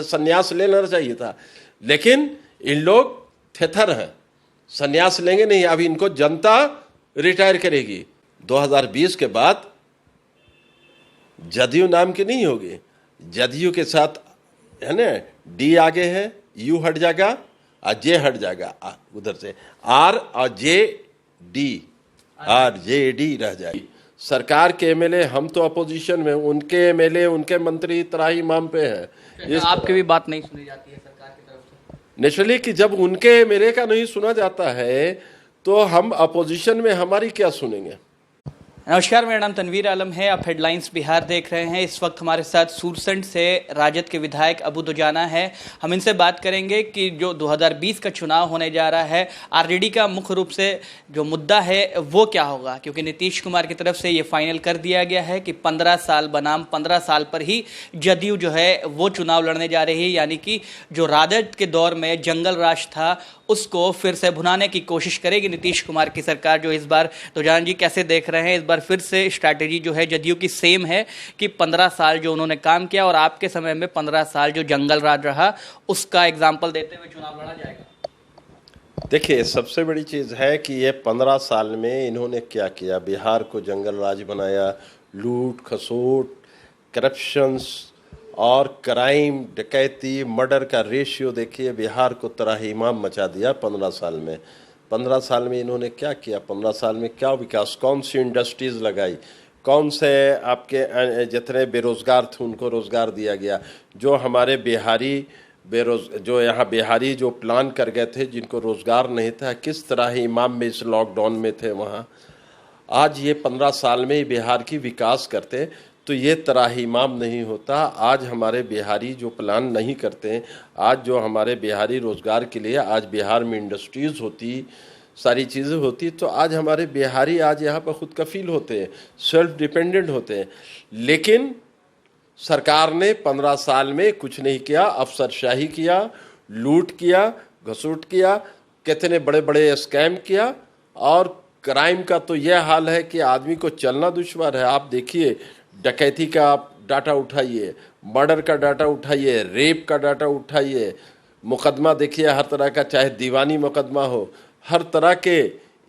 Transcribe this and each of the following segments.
संन्यास ले लेना चाहिए था, लेकिन इन लोग थेथर हैं, संन्यास लेंगे नहीं। अभी इनको जनता रिटायर करेगी। 2020 के बाद जदयू नाम की नहीं होगी। जदयू के साथ है ना, डी आगे है, यू हट जाएगा और जे हट जाएगा, उधर से आर और जे डी, आर जे डी रह जाएगी। सरकार के एमएलए, हम तो अपोजिशन में, उनके एमएलए उनके मंत्री त्राही माम पे हैं। आपकी भी बात नहीं सुनी जाती है सरकार की तरफ से? नेचुरली कि जब उनके मेरे का नहीं सुना जाता है तो हम अपोजिशन में हमारी क्या सुनेंगे। नमस्कार, मेरा नाम तनवीर आलम है। आप हेडलाइंस बिहार देख रहे हैं। इस वक्त हमारे साथ सूरसंड से राजद के विधायक अबू दुजाना है। हम इनसे बात करेंगे कि जो 2020 का चुनाव होने जा रहा है, आरजेडी का मुख्य रूप से जो मुद्दा है वो क्या होगा, क्योंकि नीतीश कुमार की तरफ से ये फाइनल कर दिया गया है कि 15 साल बनाम 15 साल पर ही जदयू जो है वो चुनाव लड़ने जा रही है। यानी कि जो राजद के दौर में जंगल राज था उसको फिर से भुनाने की कोशिश करेगी नीतीश कुमार की सरकार। जो इस बार दुजाना जी कैसे देख रहे हैं, इस बार फिर से स्ट्रैटेजी जो है जदयू की सेम है कि 15 साल जो उन्होंने काम किया और आपके समय में 15 साल जो जंगल राज रहा उसका एग्जाम्पल देते हुए चुनाव लड़ा जाएगा? देखिए, सबसे बड़ी चीज़ है कि ये 15 साल में इन्होंने क्या किया। बिहार को जंगल राज बनाया, लूट खसोट, करप्शंस और क्राइम, डकैती, मर्डर का रेशियो देखिए, बिहार को त्राहिमाम मचा दिया 15 साल में। 15 साल में इन्होंने क्या किया, 15 साल में क्या विकास, कौन सी इंडस्ट्रीज़ लगाई, कौन से आपके जितने बेरोज़गार थे उनको रोज़गार दिया गया। जो हमारे बिहारी जो यहाँ बिहारी जो प्लान कर गए थे जिनको रोज़गार नहीं था, किस तरह ही इमाम में इस लॉकडाउन में थे वहाँ, आज ये 15 साल में ही बिहार की विकास करते तो ये त्राहिमाम नहीं होता। आज हमारे बिहारी जो प्लान नहीं करते, आज जो हमारे बिहारी रोज़गार के लिए आज बिहार में इंडस्ट्रीज़ होती, सारी चीज़ें होती, तो आज हमारे बिहारी आज यहाँ पर खुद कफील होते हैं, सेल्फ डिपेंडेंट होते हैं। लेकिन सरकार ने 15 साल में कुछ नहीं किया, अफसरशाही किया, लूट किया, घसूट किया, कितने बड़े बड़े स्कैम किया। और क्राइम का तो यह हाल है कि आदमी को चलना दुश्वार है। आप देखिए, डकैती का आप डाटा उठाइए, मर्डर का डाटा उठाइए, रेप का डाटा उठाइए, मुकदमा देखिए हर तरह का, चाहे दीवानी मुकदमा हो, हर तरह के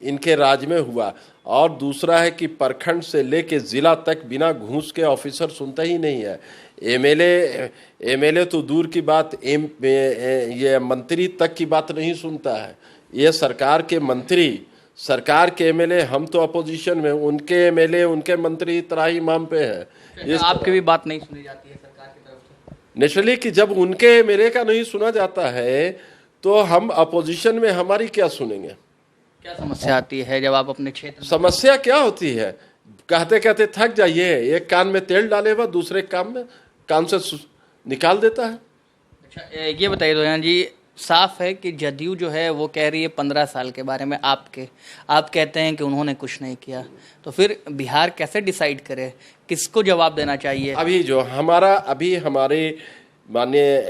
इनके राज में हुआ। और दूसरा है कि प्रखंड से लेके ज़िला तक बिना घूस के ऑफिसर सुनता ही नहीं है। एमएलए तो दूर की बात, ये मंत्री तक की बात नहीं सुनता है। ये सरकार के मंत्री, सरकार के एमएलए, हम तो अपोजिशन में, उनके एमएलए उनके मंत्री त्राही माम पे हैं। आपकी भी बात नहीं सुनी जाती है सरकार की तरफ से? नेचुरली कि जब उनके मेरे का नहीं सुना जाता है तो हम अपोजिशन में हमारी क्या सुनेंगे। क्या समस्या आती है जब आप अपने क्षेत्र? समस्या क्या होती है, कहते कहते थक जाइए, एक कान में तेल डाले हुआ दूसरे कान से निकाल देता है। अच्छा, ये बताइए दुजाना जी, साफ है कि जदयू जो है वो कह रही है 15 साल के बारे में, आप कहते हैं कि उन्होंने कुछ नहीं किया, तो फिर बिहार कैसे डिसाइड करे, किसको जवाब देना चाहिए? अभी जो हमारे माननीय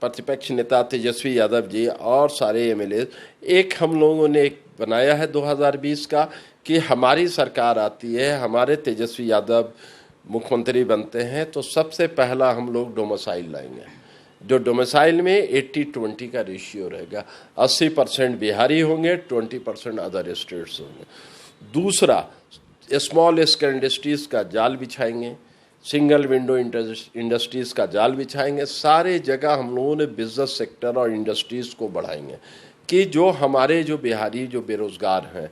प्रतिपक्ष नेता तेजस्वी यादव जी और सारे एमएलए, एक हम लोगों ने एक बनाया है 2020 का कि हमारी सरकार आती है, हमारे तेजस्वी यादव मुख्यमंत्री बनते हैं तो सबसे पहला हम लोग डोमिसाइल लाएंगे। जो डोमिसाइल में 80-20 का रेशियो रहेगा, 80% बिहारी होंगे, 20% अदर स्टेट्स होंगे। दूसरा, स्मॉल स्केल इंडस्ट्रीज़ का जाल बिछाएंगे, सिंगल विंडो इंडस्ट्रीज़ का जाल बिछाएंगे। सारे जगह हम लोगों ने बिजनेस सेक्टर और इंडस्ट्रीज़ को बढ़ाएंगे कि जो हमारे जो बिहारी जो बेरोज़गार हैं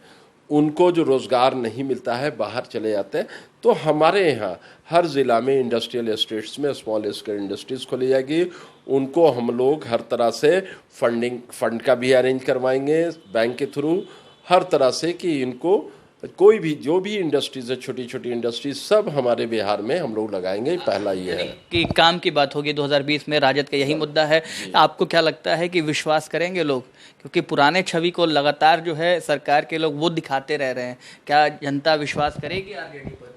उनको जो रोज़गार नहीं मिलता है, बाहर चले जाते हैं, तो हमारे यहाँ हर ज़िला में इंडस्ट्रियल एस्टेट्स में स्मॉल स्केल इंडस्ट्रीज़ खोली जाएगी। उनको हम लोग हर तरह से फंड का भी अरेंज करवाएंगे बैंक के थ्रू, हर तरह से कि इनको कोई भी जो भी इंडस्ट्रीज है, छोटी छोटी इंडस्ट्रीज, सब हमारे बिहार में हम लोग लगाएंगे। पहला ये है कि काम की बात होगी 2020 में, राजद का यही मुद्दा है। आपको क्या लगता है कि विश्वास करेंगे लोग, क्योंकि पुराने छवि को लगातार जो है सरकार के लोग वो दिखाते रह रहे हैं, क्या जनता विश्वास करेगी आरजेडी पर?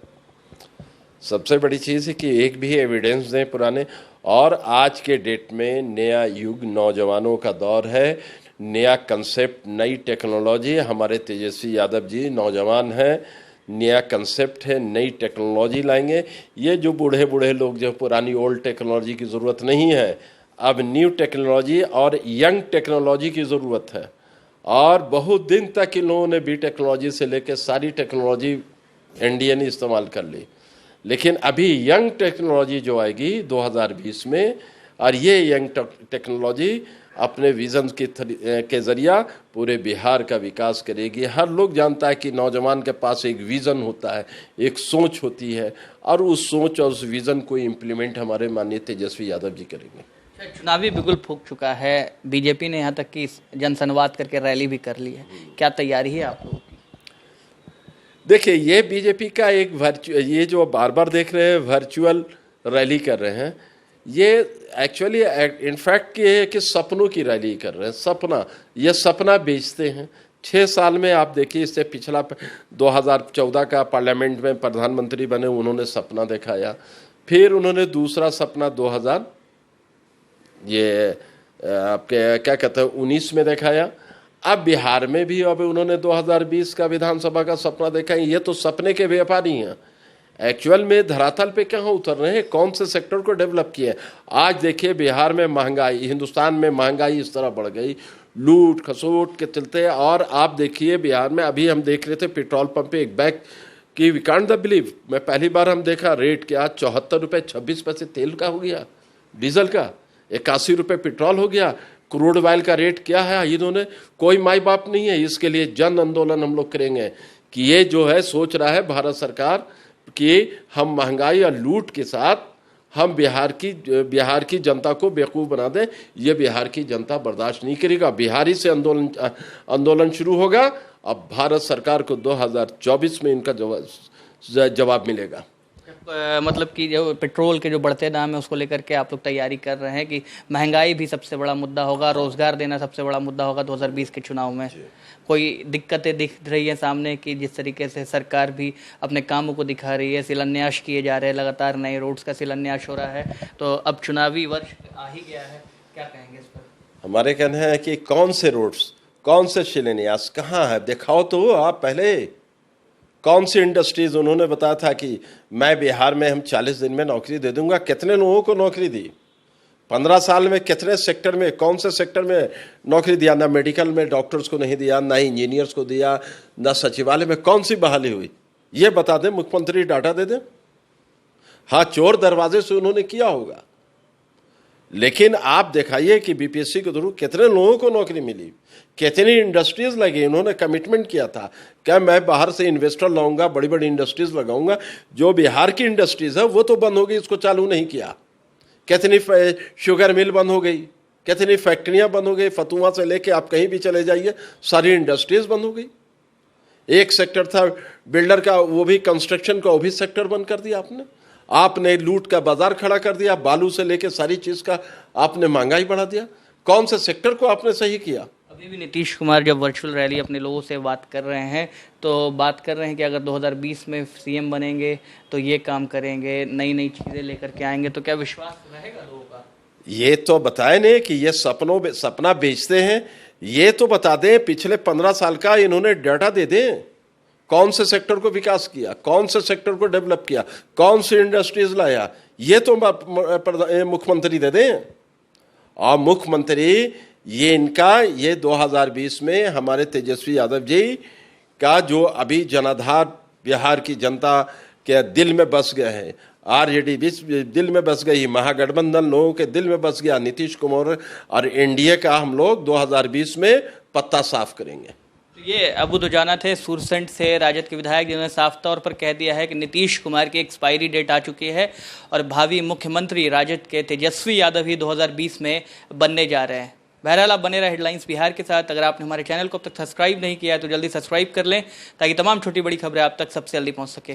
सबसे बड़ी चीज़ है कि एक भी एविडेंस दें पुराने। और आज के डेट में नया युग, नौजवानों का दौर है, नया कंसेप्ट, नई टेक्नोलॉजी। हमारे तेजस्वी यादव जी नौजवान हैं, नया कंसेप्ट है, नई टेक्नोलॉजी लाएंगे। ये जो बूढ़े बूढ़े लोग जो पुरानी ओल्ड टेक्नोलॉजी की ज़रूरत नहीं है, अब न्यू टेक्नोलॉजी और यंग टेक्नोलॉजी की ज़रूरत है, और बहुत दिन तक इन लोगों ने बी टेक्नोलॉजी से लेकर सारी टेक्नोलॉजी इंडिया ने इस्तेमाल कर ली, लेकिन अभी यंग टेक्नोलॉजी जो आएगी 2020 में, और ये यंग टेक्नोलॉजी अपने विज़न के ज़रिया पूरे बिहार का विकास करेगी। हर लोग जानता है कि नौजवान के पास एक विज़न होता है, एक सोच होती है, और उस सोच और उस विज़न को इम्प्लीमेंट हमारे माननीय तेजस्वी यादव जी करेंगे। चुनावी बिगुल फूंक चुका है, बीजेपी ने यहाँ तक कि जनसंवाद करके रैली भी कर ली है, क्या तैयारी है आप लोगों की? देखिए, ये बीजेपी का एक ये जो बार बार देख रहे हैं वर्चुअल रैली कर रहे हैं, ये एक्चुअली इनफैक्ट ये है कि सपनों की रैली कर रहे हैं। सपना, ये सपना बेचते हैं। 6 साल में आप देखिए, इससे पिछला 2014 का पार्लियामेंट में प्रधानमंत्री बने, उन्होंने सपना दिखाया, फिर उन्होंने दूसरा सपना 2000 ये आपके क्या कहते हैं 19 में दिखाया। अब बिहार में भी अब उन्होंने 2020 का विधानसभा का सपना देखा है। ये तो सपने के व्यापारी हैं, एक्चुअल में धरातल पे कहाँ उतर रहे हैं, कौन से सेक्टर को डेवलप किए। आज देखिए बिहार में महंगाई, हिंदुस्तान में महंगाई इस तरह बढ़ गई, लूट खसोट के चलते। और आप देखिए बिहार में अभी हम देख रहे थे पेट्रोल पंप पे एक बैग की, वी कांट द बिलीव, मैं पहली बार हम देखा रेट क्या, 74 रुपये 26 पैसे तेल का हो गया, डीजल का 81 रुपये पेट्रोल हो गया, क्रूड ऑयल का रेट क्या है। इन्होंने कोई माई बाप नहीं है, इसके लिए जन आंदोलन हम लोग करेंगे कि ये जो है सोच रहा है भारत सरकार कि हम महंगाई और लूट के साथ हम बिहार की जनता को बेवकूफ़ बना दें, ये बिहार की जनता बर्दाश्त नहीं करेगा। बिहारी से आंदोलन शुरू होगा। अब भारत सरकार को 2024 में इनका जवाब मिलेगा। मतलब कि जो पेट्रोल के जो बढ़ते दाम है उसको लेकर के आप लोग तैयारी कर रहे हैं कि महंगाई भी सबसे बड़ा मुद्दा होगा, रोजगार देना सबसे बड़ा मुद्दा होगा 2020 के चुनाव में। कोई दिक्कतें दिख रही है सामने कि जिस तरीके से सरकार भी अपने कामों को दिखा रही है, शिलान्यास किए जा रहे हैं, लगातार नए रोड्स का शिलान्यास हो रहा है, तो अब चुनावी वर्ष आ ही गया है, क्या कहेंगे इस पर? हमारे कहना है कि कौन से रोड्स, कौन से शिलान्यास, कहाँ है, दिखाओ तो आप पहले। कौन सी इंडस्ट्रीज, उन्होंने बताया था कि मैं बिहार में हम 40 दिन में नौकरी दे दूंगा। कितने लोगों को नौकरी दी 15 साल में? कितने सेक्टर में, कौन से सेक्टर में नौकरी दिया? ना मेडिकल में डॉक्टर्स को नहीं दिया, ना इंजीनियर्स को दिया, ना सचिवालय में कौन सी बहाली हुई, ये बता दें, मुख्यमंत्री डाटा दे दें। हाँ, चोर दरवाजे से उन्होंने किया होगा, लेकिन आप दिखाइए कि बीपीएससी के थ्रू कितने लोगों को नौकरी मिली, कितनी इंडस्ट्रीज लगी। उन्होंने कमिटमेंट किया था क्या मैं बाहर से इन्वेस्टर लाऊंगा, बड़ी बड़ी इंडस्ट्रीज लगाऊंगा। जो बिहार की इंडस्ट्रीज है वो तो बंद हो गई, इसको चालू नहीं किया। कितनी शुगर मिल बंद हो गई, कितनी फैक्ट्रियां बंद हो गई, फतुआ से लेके आप कहीं भी चले जाइए सारी इंडस्ट्रीज बंद हो गई। एक सेक्टर था बिल्डर का, वो भी कंस्ट्रक्शन का, वो भी सेक्टर बंद कर दिया आपने लूट का बाजार खड़ा कर दिया, बालू से लेके सारी चीज का आपने महंगाई बढ़ा दिया। कौन से सेक्टर को आपने सही किया? अभी भी नीतीश कुमार जब वर्चुअल रैली अपने लोगों से बात कर रहे हैं तो बात कर रहे हैं कि अगर 2020 में सीएम बनेंगे तो ये काम करेंगे, नई नई चीज़ें लेकर के आएंगे, तो क्या विश्वास रहेगा लोगों का? ये तो बताए नहीं कि ये सपना बेचते हैं। ये तो बता दें, पिछले 15 साल का इन्होंने डाटा दे दें, कौन से सेक्टर को विकास किया, कौन से सेक्टर को डेवलप किया, कौन सी इंडस्ट्रीज लाया, ये तो मुख्यमंत्री दे दें। और मुख्यमंत्री ये 2020 में हमारे तेजस्वी यादव जी का जो अभी जनाधार बिहार की जनता के दिल में बस गए हैं, आरजेडी भी दिल में बस गई, महागठबंधन लोगों के दिल में बस गया, नीतीश कुमार और एनडीए का हम लोग 2020 में पत्ता साफ करेंगे। ये अबू दुजाना थे सुरसंड से राजद के विधायक, जिन्होंने साफ तौर पर कह दिया है कि नीतीश कुमार की एक्सपायरी डेट आ चुकी है और भावी मुख्यमंत्री राजद के तेजस्वी यादव ही 2020 में बनने जा रहे हैं। बहरहाल आप बने रहे हेडलाइंस बिहार के साथ। अगर आपने हमारे चैनल को अब तक सब्सक्राइब नहीं किया है तो जल्दी सब्सक्राइब कर लें ताकि तमाम छोटी बड़ी खबरें आप तक सबसे जल्दी पहुंच सके।